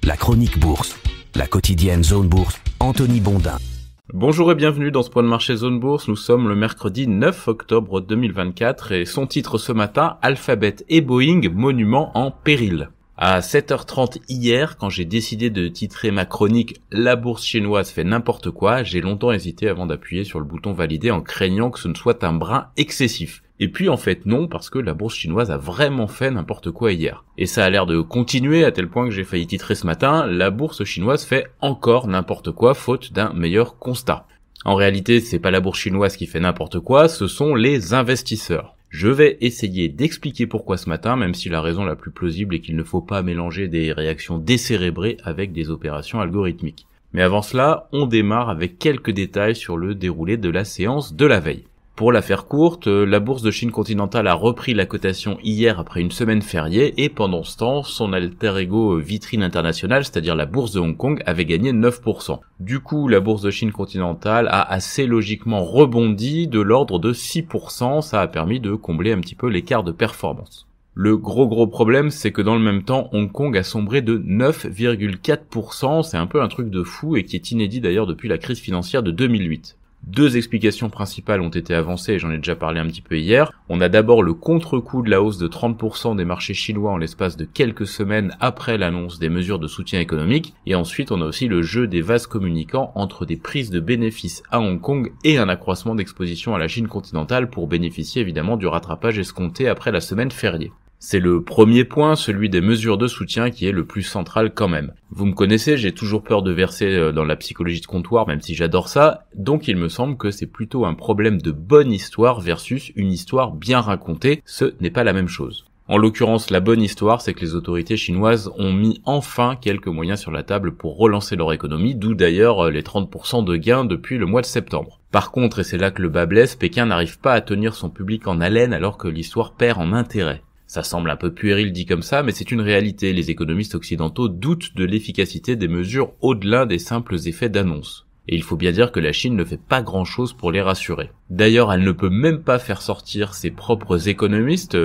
La chronique bourse, la quotidienne Zone Bourse, Anthony Bondin. Bonjour et bienvenue dans ce point de marché Zone Bourse. Nous sommes le mercredi 9 octobre 2024 et son titre ce matin, Alphabet et Boeing, monument en péril. À 7h30 hier, quand j'ai décidé de titrer ma chronique « La bourse chinoise fait n'importe quoi », j'ai longtemps hésité avant d'appuyer sur le bouton valider en craignant que ce ne soit un brin excessif. Et puis en fait non, parce que la bourse chinoise a vraiment fait n'importe quoi hier. Et ça a l'air de continuer à tel point que j'ai failli titrer ce matin « La bourse chinoise fait encore n'importe quoi faute d'un meilleur constat ». En réalité, c'est pas la bourse chinoise qui fait n'importe quoi, ce sont les investisseurs. Je vais essayer d'expliquer pourquoi ce matin, même si la raison la plus plausible est qu'il ne faut pas mélanger des réactions décérébrées avec des opérations algorithmiques. Mais avant cela, on démarre avec quelques détails sur le déroulé de la séance de la veille. Pour la faire courte, la bourse de Chine continentale a repris la cotation hier après une semaine fériée et pendant ce temps, son alter ego vitrine internationale, c'est-à-dire la bourse de Hong Kong, avait gagné 9%. Du coup, la bourse de Chine continentale a assez logiquement rebondi de l'ordre de 6%, ça a permis de combler un petit peu l'écart de performance. Le gros problème, c'est que dans le même temps, Hong Kong a sombré de 9,4%, c'est un peu un truc de fou et qui est inédit d'ailleurs depuis la crise financière de 2008. Deux explications principales ont été avancées et j'en ai déjà parlé un petit peu hier. On a d'abord le contre-coup de la hausse de 30% des marchés chinois en l'espace de quelques semaines après l'annonce des mesures de soutien économique. Et ensuite, on a aussi le jeu des vases communicants entre des prises de bénéfices à Hong Kong et un accroissement d'exposition à la Chine continentale pour bénéficier évidemment du rattrapage escompté après la semaine fériée. C'est le premier point, celui des mesures de soutien, qui est le plus central quand même. Vous me connaissez, j'ai toujours peur de verser dans la psychologie de comptoir, même si j'adore ça, donc il me semble que c'est plutôt un problème de bonne histoire versus une histoire bien racontée, ce n'est pas la même chose. En l'occurrence, la bonne histoire, c'est que les autorités chinoises ont mis enfin quelques moyens sur la table pour relancer leur économie, d'où d'ailleurs les 30% de gains depuis le mois de septembre. Par contre, et c'est là que le bas blesse, Pékin n'arrive pas à tenir son public en haleine alors que l'histoire perd en intérêt. Ça semble un peu puéril dit comme ça, mais c'est une réalité. Les économistes occidentaux doutent de l'efficacité des mesures au-delà des simples effets d'annonce. Et il faut bien dire que la Chine ne fait pas grand-chose pour les rassurer. D'ailleurs, elle ne peut même pas faire sortir ses propres économistes,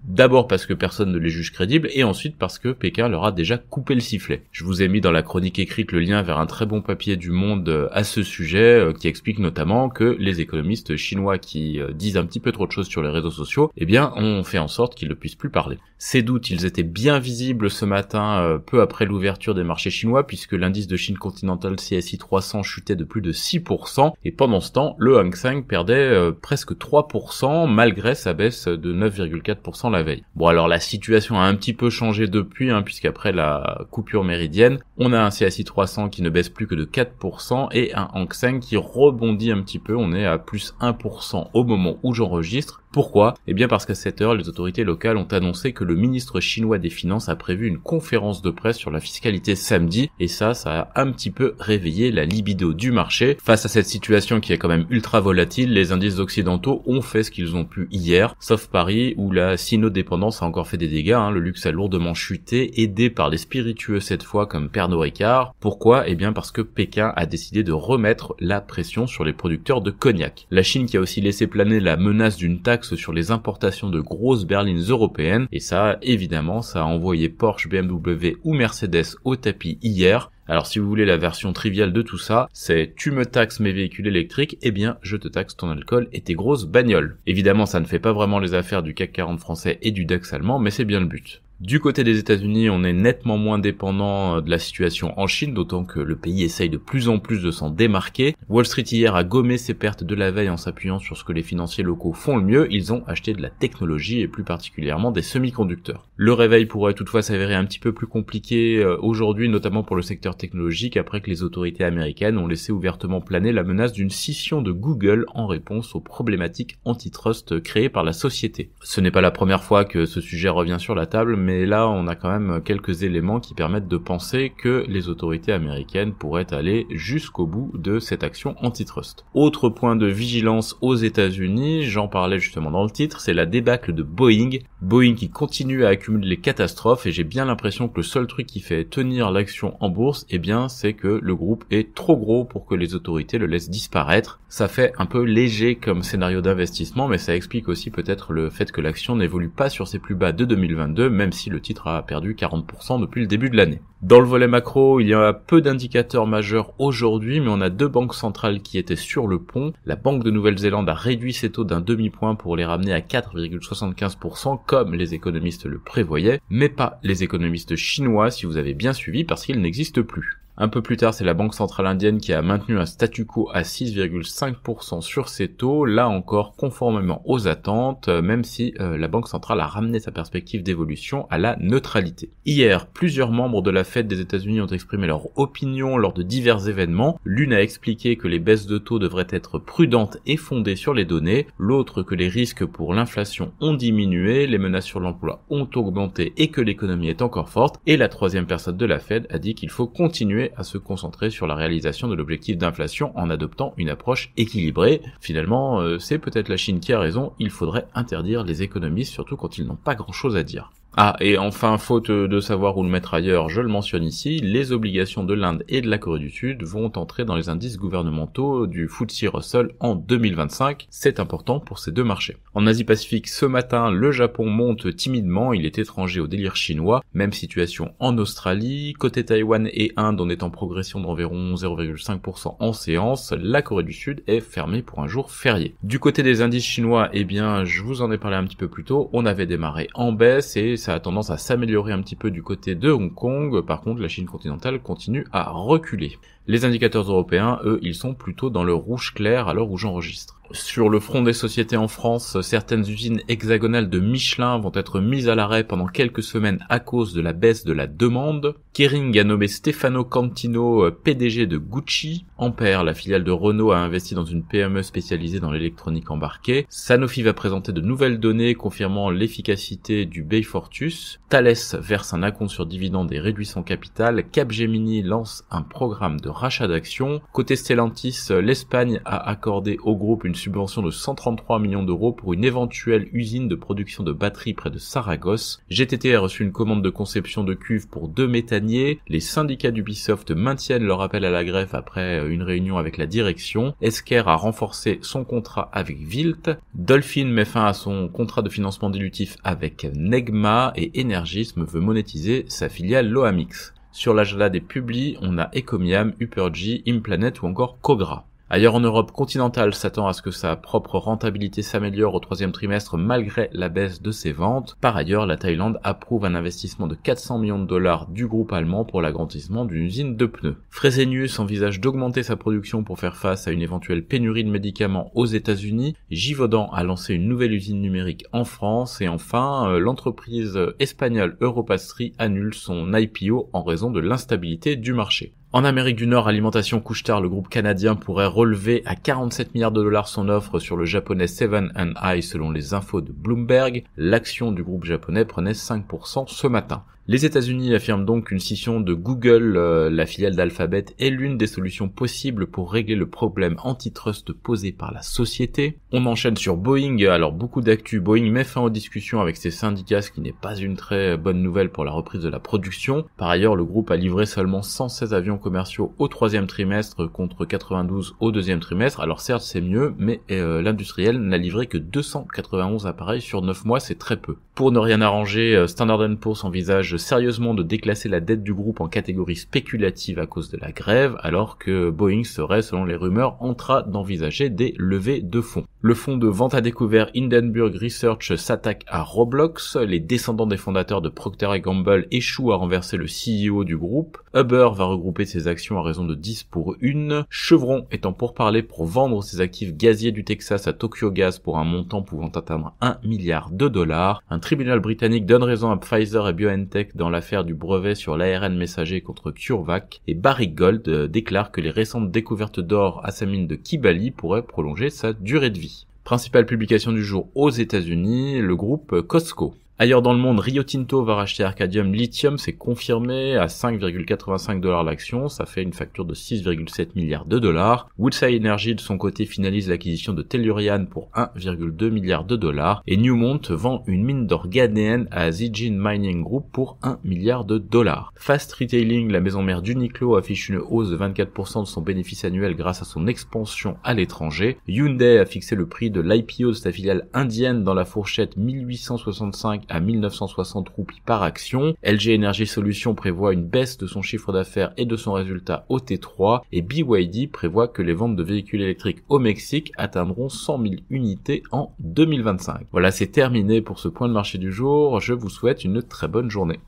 d'abord parce que personne ne les juge crédibles, et ensuite parce que Pékin leur a déjà coupé le sifflet. Je vous ai mis dans la chronique écrite le lien vers un très bon papier du Monde à ce sujet, qui explique notamment que les économistes chinois qui disent un petit peu trop de choses sur les réseaux sociaux, eh bien, ont fait en sorte qu'ils ne puissent plus parler. Ces doutes, ils étaient bien visibles ce matin, peu après l'ouverture des marchés chinois, puisque l'indice de Chine continentale CSI 300 chutait de plus de 6%, et pendant ce temps, le Hang Seng perdait presque 3% malgré sa baisse de 9,4% la veille. Bon, alors la situation a un petit peu changé depuis, puisqu'après la coupure méridienne, on a un CSI 300 qui ne baisse plus que de 4% et un Hang Seng qui rebondit un petit peu, on est à plus 1% au moment où j'enregistre. Pourquoi ? Eh bien parce qu'à cette heure, les autorités locales ont annoncé que le ministre chinois des Finances a prévu une conférence de presse sur la fiscalité samedi, et ça a un petit peu réveillé la libido du marché. Face à cette situation qui est quand même ultra volatile, les indices occidentaux ont fait ce qu'ils ont pu hier, sauf Paris où la sino-dépendance a encore fait des dégâts, le luxe a lourdement chuté, aidé par les spiritueux cette fois comme Pernod Ricard. Pourquoi ? Eh bien parce que Pékin a décidé de remettre la pression sur les producteurs de cognac. La Chine qui a aussi laissé planer la menace d'une taxe sur les importations de grosses berlines européennes, et ça, évidemment, ça a envoyé Porsche, BMW ou Mercedes au tapis hier. Alors si vous voulez la version triviale de tout ça, c'est tu me taxes mes véhicules électriques, eh bien je te taxe ton alcool et tes grosses bagnoles. Évidemment ça ne fait pas vraiment les affaires du CAC 40 français et du DAX allemand, mais c'est bien le but. Du côté des États-Unis, on est nettement moins dépendant de la situation en Chine, d'autant que le pays essaye de plus en plus de s'en démarquer. Wall Street hier a gommé ses pertes de la veille en s'appuyant sur ce que les financiers locaux font le mieux, ils ont acheté de la technologie et plus particulièrement des semi-conducteurs. Le réveil pourrait toutefois s'avérer un petit peu plus compliqué aujourd'hui, notamment pour le secteur technologique, après que les autorités américaines ont laissé ouvertement planer la menace d'une scission de Google en réponse aux problématiques antitrust créées par la société. Ce n'est pas la première fois que ce sujet revient sur la table, mais là on a quand même quelques éléments qui permettent de penser que les autorités américaines pourraient aller jusqu'au bout de cette action antitrust. Autre point de vigilance aux États-Unis, j'en parlais justement dans le titre, c'est la débâcle de Boeing. Boeing qui continue à accumuler les catastrophes, et j'ai bien l'impression que le seul truc qui fait tenir l'action en bourse, eh bien c'est que le groupe est trop gros pour que les autorités le laissent disparaître. Ça fait un peu léger comme scénario d'investissement, mais ça explique aussi peut-être le fait que l'action n'évolue pas sur ses plus bas de 2022, même si le titre a perdu 40% depuis le début de l'année. Dans le volet macro, il y a peu d'indicateurs majeurs aujourd'hui, mais on a deux banques centrales qui étaient sur le pont. La Banque de Nouvelle-Zélande a réduit ses taux d'un demi-point pour les ramener à 4,75% comme les économistes le prévoyaient, mais pas les économistes chinois si vous avez bien suivi parce qu'ils n'existent plus. Un peu plus tard, c'est la Banque centrale indienne qui a maintenu un statu quo à 6,5% sur ses taux, là encore conformément aux attentes, même si la Banque centrale a ramené sa perspective d'évolution à la neutralité. Hier, plusieurs membres de la Fed des États-Unis ont exprimé leur opinion lors de divers événements. L'une a expliqué que les baisses de taux devraient être prudentes et fondées sur les données, l'autre que les risques pour l'inflation ont diminué, les menaces sur l'emploi ont augmenté et que l'économie est encore forte, et la troisième personne de la Fed a dit qu'il faut continuer à se concentrer sur la réalisation de l'objectif d'inflation en adoptant une approche équilibrée. Finalement, c'est peut-être la Chine qui a raison, il faudrait interdire les économistes, surtout quand ils n'ont pas grand-chose à dire. Ah, et enfin, faute de savoir où le mettre ailleurs, je le mentionne ici, les obligations de l'Inde et de la Corée du Sud vont entrer dans les indices gouvernementaux du FTSE Russell en 2025. C'est important pour ces deux marchés. En Asie-Pacifique, ce matin, le Japon monte timidement, il est étranger au délire chinois. Même situation en Australie. Côté Taïwan et Inde, on est en progression d'environ 0,5% en séance. La Corée du Sud est fermée pour un jour férié. Du côté des indices chinois, eh bien, je vous en ai parlé un petit peu plus tôt, on avait démarré en baisse et ça a tendance à s'améliorer un petit peu du côté de Hong Kong. Par contre, la Chine continentale continue à reculer. Les indicateurs européens, eux, ils sont plutôt dans le rouge clair à l'heure où j'enregistre. Sur le front des sociétés en France, certaines usines hexagonales de Michelin vont être mises à l'arrêt pendant quelques semaines à cause de la baisse de la demande. Kering a nommé Stefano Cantino PDG de Gucci. Ampère, la filiale de Renault, a investi dans une PME spécialisée dans l'électronique embarquée. Sanofi va présenter de nouvelles données confirmant l'efficacité du Beyfortus. Thales verse un acompte sur dividende et réduit son capital. Capgemini lance un programme de rachat d'actions. Côté Stellantis, l'Espagne a accordé au groupe une subvention de 133 millions d'euros pour une éventuelle usine de production de batteries près de Saragosse. GTT a reçu une commande de conception de cuves pour 2 méthaniers. Les syndicats d'Ubisoft maintiennent leur appel à la grève après une réunion avec la direction. Esker a renforcé son contrat avec Vilt. Dolphin met fin à son contrat de financement dilutif avec Negma et Energism veut monétiser sa filiale Loamix. Sur l'agenda des publis, on a Ecomiam, Upergy, Implanet ou encore Cogra. Ailleurs en Europe, Continental s'attend à ce que sa propre rentabilité s'améliore au troisième trimestre malgré la baisse de ses ventes. Par ailleurs, la Thaïlande approuve un investissement de 400 millions de dollars du groupe allemand pour l'agrandissement d'une usine de pneus. Fresenius envisage d'augmenter sa production pour faire face à une éventuelle pénurie de médicaments aux États-Unis. Givaudan a lancé une nouvelle usine numérique en France. Et enfin, l'entreprise espagnole Europastry annule son IPO en raison de l'instabilité du marché. En Amérique du Nord, Alimentation Couche-Tard, le groupe canadien, pourrait relever à 47 milliards de dollars son offre sur le japonais Seven & I selon les infos de Bloomberg. L'action du groupe japonais prenait 5% ce matin. Les États-Unis affirment donc qu'une scission de Google, la filiale d'Alphabet, est l'une des solutions possibles pour régler le problème antitrust posé par la société. On enchaîne sur Boeing, alors beaucoup d'actu. Boeing met fin aux discussions avec ses syndicats, ce qui n'est pas une très bonne nouvelle pour la reprise de la production. Par ailleurs, le groupe a livré seulement 116 avions commerciaux au troisième trimestre contre 92 au deuxième trimestre. Alors certes, c'est mieux, mais l'industriel n'a livré que 291 appareils sur 9 mois, c'est très peu. Pour ne rien arranger, Standard & Poor's envisage sérieusement de déclasser la dette du groupe en catégorie spéculative à cause de la grève, alors que Boeing serait, selon les rumeurs, en train d'envisager des levées de fonds. Le fonds de vente à découvert Hindenburg Research s'attaque à Roblox. Les descendants des fondateurs de Procter & Gamble échouent à renverser le CEO du groupe. Uber va regrouper ses actions à raison de 10 pour 1. Chevron est en pourparlers pour vendre ses actifs gaziers du Texas à Tokyo Gas pour un montant pouvant atteindre 1 milliard de dollars. Un tribunal britannique donne raison à Pfizer et BioNTech dans l'affaire du brevet sur l'ARN messager contre CureVac. Et Barrick Gold déclare que les récentes découvertes d'or à sa mine de Kibali pourraient prolonger sa durée de vie. Principale publication du jour aux États-Unis, le groupe Costco. Ailleurs dans le monde, Rio Tinto va racheter Arcadium Lithium, c'est confirmé, à 5,85 $ l'action, ça fait une facture de 6,7 milliards de dollars. Woodside Energy de son côté finalise l'acquisition de Tellurian pour 1,2 milliard de dollars et Newmont vend une mine d'or ghanéenne à Zijin Mining Group pour 1 milliard de dollars. Fast Retailing, la maison mère d'Uniqlo, affiche une hausse de 24% de son bénéfice annuel grâce à son expansion à l'étranger. Hyundai a fixé le prix de l'IPO de sa filiale indienne dans la fourchette 1865 à 1960 roupies par action. LG Energy Solutions prévoit une baisse de son chiffre d'affaires et de son résultat au T3, et BYD prévoit que les ventes de véhicules électriques au Mexique atteindront 100 000 unités en 2025. Voilà, c'est terminé pour ce point de marché du jour. Je vous souhaite une très bonne journée.